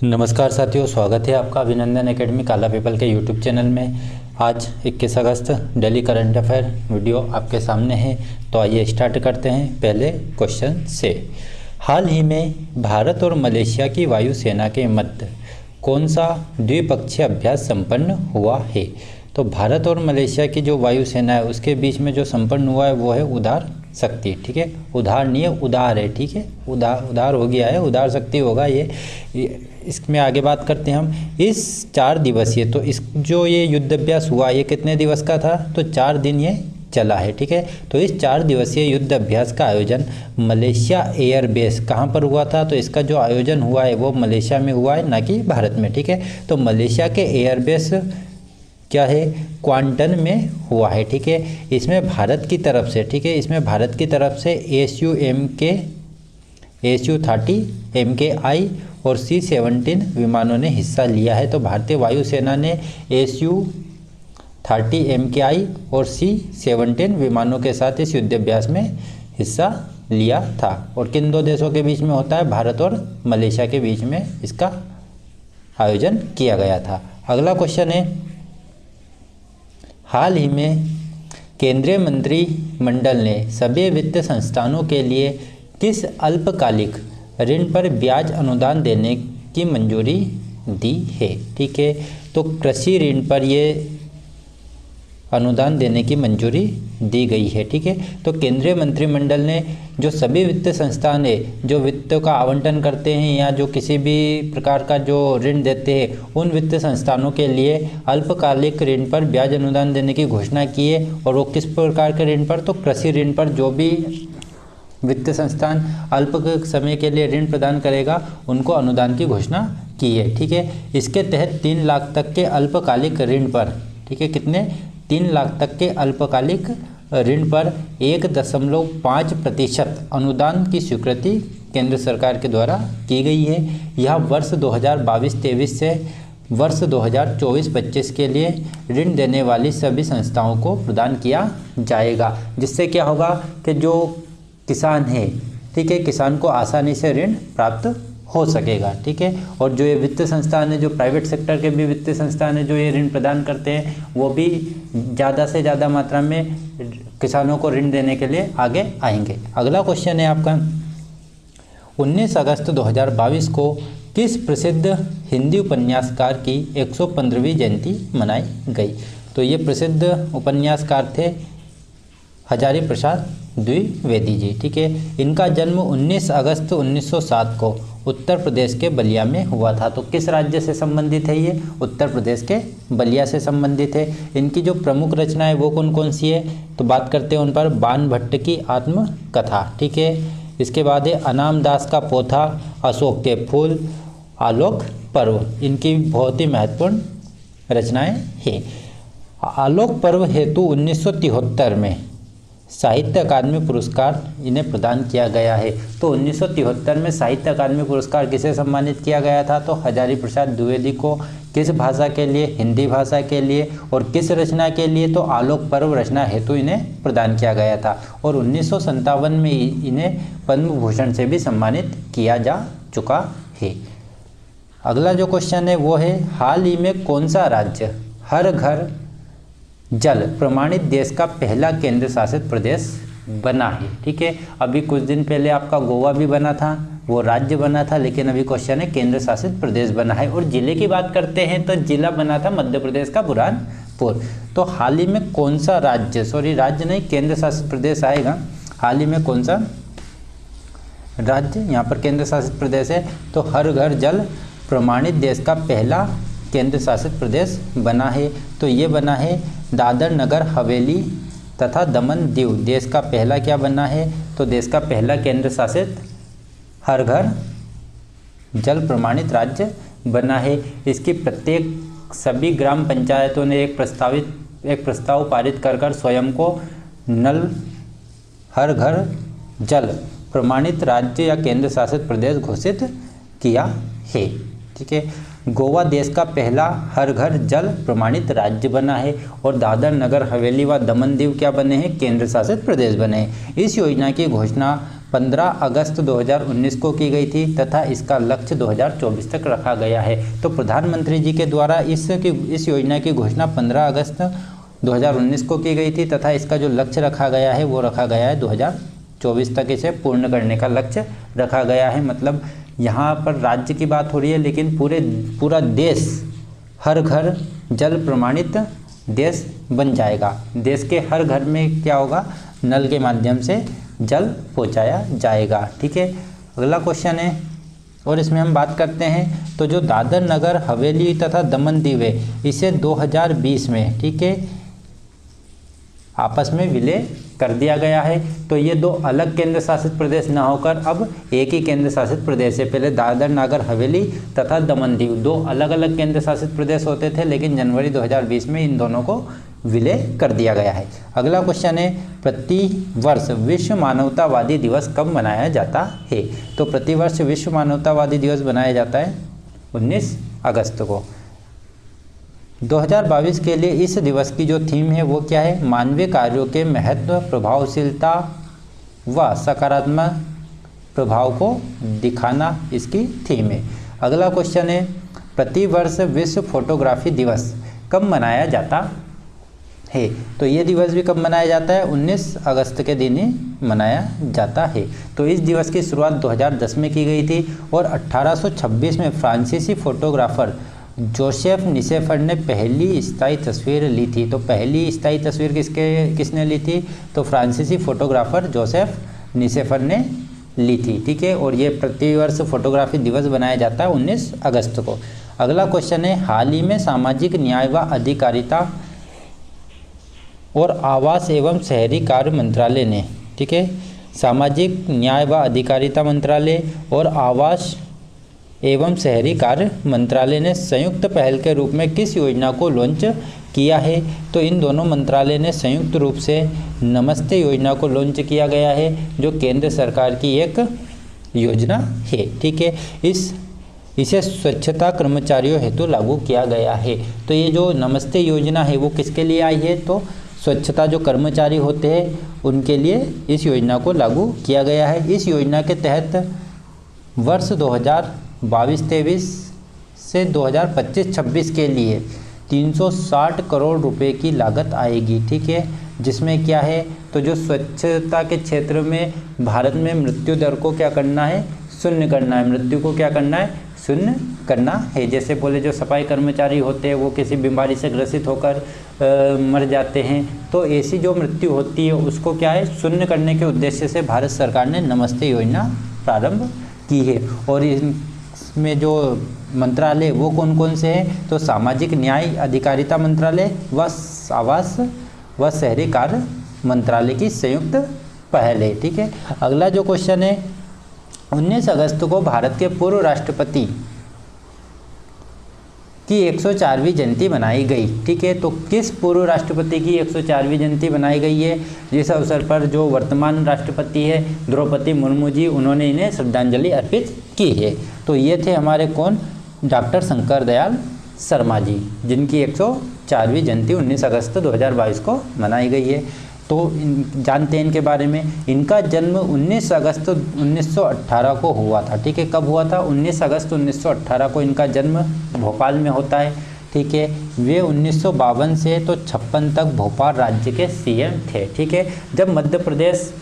नमस्कार साथियों, स्वागत है आपका अभिनंदन एकेडमी काला पीपल के यूट्यूब चैनल में। आज 21 अगस्त डेली करंट अफेयर वीडियो आपके सामने है। तो आइए स्टार्ट करते हैं पहले क्वेश्चन से। हाल ही में भारत और मलेशिया की वायुसेना के मध्य कौन सा द्विपक्षीय अभ्यास संपन्न हुआ है? तो भारत और मलेशिया की जो वायुसेना है उसके बीच में जो संपन्न हुआ है वो है उदार शक्ति। ठीक है, उधार नहीं है, उदार है। ठीक है, उदार हो गया है, उदार शक्ति होगा ये। इसमें आगे बात करते हैं हम। इस 4 दिवसीय, तो इस जो ये युद्ध अभ्यास हुआ ये कितने दिवस का था? तो 4 दिन ये चला है। ठीक है, तो इस 4 दिवसीय युद्ध अभ्यास का आयोजन मलेशिया एयरबेस कहाँ पर हुआ था? तो इसका जो आयोजन हुआ है वो मलेशिया में हुआ है, ना कि भारत में। ठीक है, तो मलेशिया के एयरबेस क्या है? क्वांटन में हुआ है। ठीक है, इसमें भारत की तरफ से, ठीक है, इसमें भारत की तरफ से ASU-30 MKI और C-17 विमानों ने हिस्सा लिया है। तो भारतीय वायुसेना ने ASU-30 MKI और C-17 विमानों के साथ इस युद्धाभ्यास में हिस्सा लिया था। और किन दो देशों के बीच में होता है? भारत और मलेशिया के बीच में इसका आयोजन किया गया था। अगला क्वेश्चन है, हाल ही में केंद्रीय मंत्रिमंडल ने सभी वित्त संस्थानों के लिए किस अल्पकालिक ऋण पर ब्याज अनुदान देने की मंजूरी दी है? ठीक है, तो कृषि ऋण पर ये अनुदान देने की मंजूरी दी गई है। ठीक है, तो केंद्रीय मंत्रिमंडल ने जो सभी वित्त संस्थान है जो वित्त का आवंटन करते हैं या जो किसी भी प्रकार का जो ऋण देते हैं उन वित्त संस्थानों के लिए अल्पकालिक ऋण पर ब्याज अनुदान देने की घोषणा की है। और वो किस प्रकार के ऋण पर? तो कृषि ऋण पर। जो भी वित्त संस्थान अल्प समय के लिए ऋण प्रदान करेगा उनको अनुदान की घोषणा की है। ठीक है, इसके तहत 3 लाख तक के अल्पकालिक ऋण पर, ठीक है, कितने? 3 लाख तक के अल्पकालिक ऋण पर 1.5% अनुदान की स्वीकृति केंद्र सरकार के द्वारा की गई है। यह वर्ष 2022-23 से वर्ष 2024-25 के लिए ऋण देने वाली सभी संस्थाओं को प्रदान किया जाएगा। जिससे क्या होगा कि जो किसान है, ठीक है, किसान को आसानी से ऋण प्राप्त हो सकेगा। ठीक है, और जो ये वित्त संस्थान है, जो प्राइवेट सेक्टर के भी वित्त संस्थान है जो ये ऋण प्रदान करते हैं, वो भी ज़्यादा से ज़्यादा मात्रा में किसानों को ऋण देने के लिए आगे आएंगे। अगला क्वेश्चन है आपका, 19 अगस्त 2022 को किस प्रसिद्ध हिंदी उपन्यासकार की 115वीं जयंती मनाई गई? तो ये प्रसिद्ध उपन्यासकार थे हजारी प्रसाद द्विवेदी जी। ठीक है, इनका जन्म 19 अगस्त 1907 को उत्तर प्रदेश के बलिया में हुआ था। तो किस राज्य से संबंधित है ये? उत्तर प्रदेश के बलिया से संबंधित है। इनकी जो प्रमुख रचनाएं वो कौन कौन सी है? तो बात करते हैं उन पर। बाण भट्ट की आत्मकथा, ठीक है, इसके बाद है अनाम दास का पोथा, अशोक के फूल, आलोक पर्व, इनकी बहुत ही महत्वपूर्ण रचनाएं हैं। आलोक पर्व हेतु 1973 में साहित्य अकादमी पुरस्कार इन्हें प्रदान किया गया है। तो 1973 में साहित्य अकादमी पुरस्कार किसे सम्मानित किया गया था? तो हजारी प्रसाद द्विवेदी को। किस भाषा के लिए? हिंदी भाषा के लिए। और किस रचना के लिए? तो आलोक पर्व रचना हेतु इन्हें प्रदान किया गया था। और 1957 में इन्हें पद्म भूषण से भी सम्मानित किया जा चुका है। अगला जो क्वेश्चन है वो है, हाल ही में कौन सा राज्य हर घर जल प्रमाणित देश का पहला केंद्र शासित प्रदेश बना है? ठीक है, अभी कुछ दिन पहले आपका गोवा भी बना था, वो राज्य बना था, लेकिन अभी क्वेश्चन है केंद्र शासित प्रदेश बना है। और जिले की बात करते हैं तो जिला बना था मध्य प्रदेश का बुरहानपुर। तो हाल ही में कौन सा राज्य, राज्य नहीं, केंद्र शासित प्रदेश आएगा। हाल ही में कौन सा राज्य यहाँ पर केंद्र शासित प्रदेश है? तो हर घर जल प्रमाणित देश का पहला केंद्र शासित प्रदेश बना है। तो ये बना है दादर नगर हवेली तथा दमन दीव। देश का पहला क्या बना है? तो देश का पहला केंद्र शासित हर घर जल प्रमाणित राज्य बना है। इसकी प्रत्येक सभी ग्राम पंचायतों ने एक प्रस्ताव पारित कर स्वयं को नल हर घर जल प्रमाणित राज्य या केंद्र शासित प्रदेश घोषित किया है। ठीक है, गोवा देश का पहला हर घर जल प्रमाणित राज्य बना है और दादर नगर हवेली व दमन दीव क्या बने हैं? केंद्र शासित प्रदेश बने हैं। इस योजना की घोषणा 15 अगस्त 2019 को की गई थी तथा इसका लक्ष्य 2024 तक रखा गया है। तो प्रधानमंत्री जी के द्वारा इस योजना की घोषणा 15 अगस्त 2019 को की गई थी तथा इसका जो लक्ष्य रखा गया है वो रखा गया है 2024 तक इसे पूर्ण करने का लक्ष्य रखा गया है। मतलब यहाँ पर राज्य की बात हो रही है, लेकिन पूरा देश हर घर जल प्रमाणित देश बन जाएगा। देश के हर घर में क्या होगा, नल के माध्यम से जल पहुँचाया जाएगा। ठीक है, अगला क्वेश्चन है और इसमें हम बात करते हैं तो जो दादर नगर हवेली तथा दमन दीव है इसे 2020 में, ठीक है, आपस में विलय कर दिया गया है। तो ये दो अलग केंद्र शासित प्रदेश ना होकर अब एक ही केंद्र शासित प्रदेश है। पहले दादर नगर हवेली तथा दमन दीव दो अलग अलग केंद्र शासित प्रदेश होते थे, लेकिन जनवरी 2020 में इन दोनों को विलय कर दिया गया है। अगला क्वेश्चन है, प्रति वर्ष विश्व मानवतावादी दिवस कब मनाया जाता है? तो प्रतिवर्ष विश्व मानवतावादी दिवस मनाया जाता है 19 अगस्त को। 2022 के लिए इस दिवस की जो थीम है वो क्या है? मानवीय कार्यों के महत्व, प्रभावशीलता व सकारात्मक प्रभाव को दिखाना इसकी थीम है। अगला क्वेश्चन है, प्रतिवर्ष विश्व फोटोग्राफी दिवस कब मनाया जाता है? तो ये दिवस भी कब मनाया जाता है? 19 अगस्त के दिन ही मनाया जाता है। तो इस दिवस की शुरुआत 2010 में की गई थी और 1826 में फ्रांसीसी फोटोग्राफर जोसेफ निसेफर ने पहली स्थायी तस्वीर ली थी। तो पहली स्थायी तस्वीर किसने ली थी? तो फ्रांसीसी फोटोग्राफर जोसेफ निसेफर ने ली थी। ठीक है, और ये प्रतिवर्ष फोटोग्राफी दिवस बनाया जाता है 19 अगस्त को। अगला क्वेश्चन है, हाल ही में सामाजिक न्याय व अधिकारिता और आवास एवं शहरी कार्य मंत्रालय ने, ठीक है, सामाजिक न्याय व अधिकारिता मंत्रालय और आवास एवं शहरी कार्य मंत्रालय ने संयुक्त पहल के रूप में किस योजना को लॉन्च किया है? तो इन दोनों मंत्रालय ने संयुक्त रूप से नमस्ते योजना को लॉन्च किया गया है, जो केंद्र सरकार की एक योजना है। ठीक है, इसे स्वच्छता कर्मचारियों हेतु लागू किया गया है। तो ये जो नमस्ते योजना है वो किसके लिए आई है? तो स्वच्छता जो कर्मचारी होते हैं उनके लिए इस योजना को लागू किया गया है। इस योजना के तहत वर्ष 2022-23 से 2025-26 के लिए 360 करोड़ रुपए की लागत आएगी। ठीक है, जिसमें क्या है, तो जो स्वच्छता के क्षेत्र में भारत में मृत्यु दर को क्या करना है? शून्य करना है। मृत्यु को क्या करना है? शून्य करना है। जैसे बोले जो सफाई कर्मचारी होते हैं वो किसी बीमारी से ग्रसित होकर मर जाते हैं, तो ऐसी जो मृत्यु होती है उसको क्या है? शून्य करने के उद्देश्य से भारत सरकार ने नमस्ते योजना प्रारंभ की है। और इसमें जो मंत्रालय वो कौन कौन से हैं? तो सामाजिक न्याय अधिकारिता मंत्रालय व आवास व शहरी कार्य मंत्रालय की संयुक्त पहल है। ठीक है, अगला जो क्वेश्चन है, 19 अगस्त को भारत के पूर्व राष्ट्रपति की 104वीं जयंती मनाई गई। ठीक है, तो किस पूर्व राष्ट्रपति की 104वीं जयंती मनाई गई है? जिस अवसर पर जो वर्तमान राष्ट्रपति है द्रौपदी मुर्मू जी, उन्होंने इन्हें श्रद्धांजलि अर्पित की है। तो ये थे हमारे कौन? डॉक्टर शंकर दयाल शर्मा जी, जिनकी 104वीं जयंती 19 अगस्त 2022 को मनाई गई है। तो जानते हैं इनके बारे में। इनका जन्म 19 अगस्त 1918 को हुआ था। ठीक है, कब हुआ था? 19 अगस्त 1918 को इनका जन्म भोपाल में होता है। ठीक है, वे 1952 से तो 56 तक भोपाल राज्य के सीएम थे। ठीक है, जब मध्य प्रदेश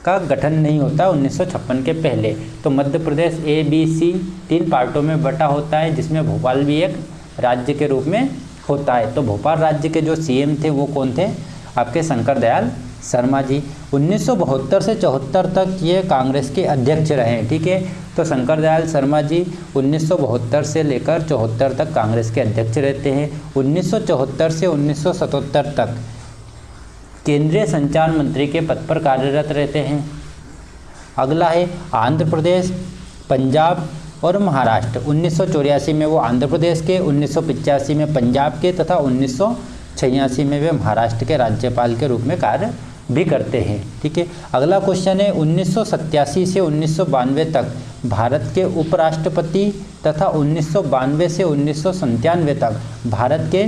का गठन नहीं होता 1956 के पहले, तो मध्य प्रदेश ABC 3 पार्टों में बटा होता है, जिसमें भोपाल भी एक राज्य के रूप में होता है। तो भोपाल राज्य के जो सीएम थे वो कौन थे? आपके शंकर दयाल शर्मा जी। 1972 से 74 तक ये कांग्रेस के अध्यक्ष रहे। ठीक है, तो शंकर दयाल शर्मा जी 1972 से लेकर 74 तक कांग्रेस के अध्यक्ष रहते हैं। 1974 से 1977 तक केंद्रीय संचार मंत्री के पद पर कार्यरत रहते हैं। अगला है आंध्र प्रदेश, पंजाब और महाराष्ट्र। 1984 में वो आंध्र प्रदेश के, 1985 में पंजाब के तथा 1986 में वे महाराष्ट्र के राज्यपाल के रूप में कार्य भी करते हैं। ठीक है, अगला क्वेश्चन है 1987 से 1992 तक भारत के उपराष्ट्रपति तथा 1992 से 1997 तक भारत के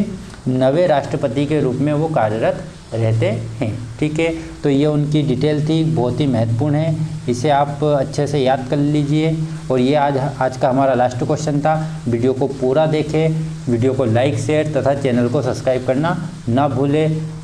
9वें राष्ट्रपति के रूप में वो कार्यरत रहते हैं। ठीक है, तो ये उनकी डिटेल थी, बहुत ही महत्वपूर्ण है, इसे आप अच्छे से याद कर लीजिए। और ये आज का हमारा लास्ट क्वेश्चन था। वीडियो को पूरा देखें, वीडियो को लाइक शेयर तथा चैनल को सब्सक्राइब करना ना भूलें।